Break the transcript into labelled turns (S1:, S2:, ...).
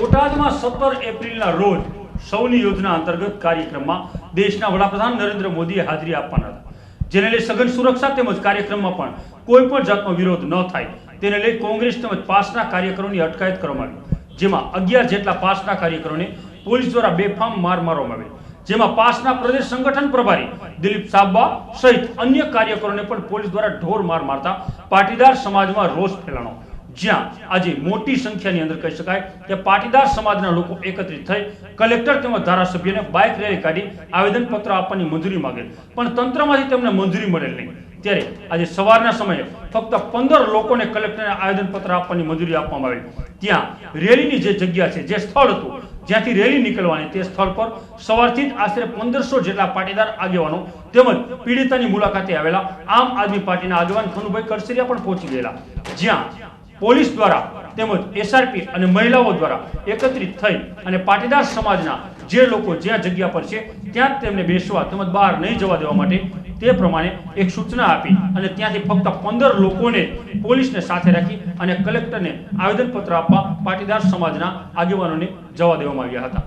S1: બોટાદમાં 17 એપ્રિલના રોજ સૌની યોજના અંતર્ગત કાર્યક્રમમાં દેશના વડાપ્રધાન નરેન્દ્ર મોદીએ હાજરી આપવાના હતા, જેને લઈ સઘન સુરક્ષા તેમજ કાર્યક્રમમાં પણ કોઈ પણ જાતનો વિરોધ ન થાય તેને લઈ કોંગ્રેસ તેમજ પાસના કાર્યકરોની અટકાયત કરવામાં આવી, જેમાં 11 જેટલા પાસના કાર્યકરોને પોલીસ દ્વારા બેફામ માર મારવામાં આવી, જેમાં પાસના પ્રદેશ સંગઠન પ્રભારી દિલીપ સાબા સહિત અન્ય કાર્યકરોને પણ પોલીસ દ્વારા ઢોર માર મારતા પાટીદાર સમાજમાં રોષ ફેલાણો, જ્યાં આજે મોટી સંખ્યાની અંદર કહી શકાય કે પાટીદાર સમાજના લોકો એકત્રિત થઈ કલેક્ટર તેમજ ધારાસભ્યને બાઇક રેલી કાઢી આવેદનપત્ર આપવાની મંજૂરી માંગેલ, પણ તંત્રમાંથી તેમને મંજૂરી મળેલ નહીં। ત્યારે આજે સવારના સમયે ફક્ત 15 લોકોને કલેક્ટરને આવેદનપત્ર આપવાની મંજૂરી આપવામાં આવી। ત્યાં રેલીની જે જગ્યા છે, જે સ્થળ હતું જ્યાંથી રેલી નીકળવાની, તે સ્થળ પર સવારથી જ આશરે 1500 જેટલા પાટીદાર આગેવાનો તેમજ પીડિતાની મુલાકાતે આવેલા આમ આદમી પાર્ટીના આગેવાન ખનુભાઈ કરસરિયા પણ પહોંચી ગયેલા, જ્યાં પોલીસ દ્વારા તેમજ એસઆરપી અને મહિલાઓ દ્વારા એકત્રિત થઈ અને પાટીદાર સમાજના જે લોકો જ્યાં જગ્યા પર છે ત્યાં તેમને બેસવા તેમજ બહાર નહીં જવા દેવા માટે તે પ્રમાણે એક સૂચના આપી અને ત્યાંથી ફક્ત 15 લોકોને પોલીસને સાથે રાખી અને કલેક્ટરને આવેદનપત્ર આપવા પાટીદાર સમાજના આગેવાનોને જવા દેવામાં આવ્યા હતા।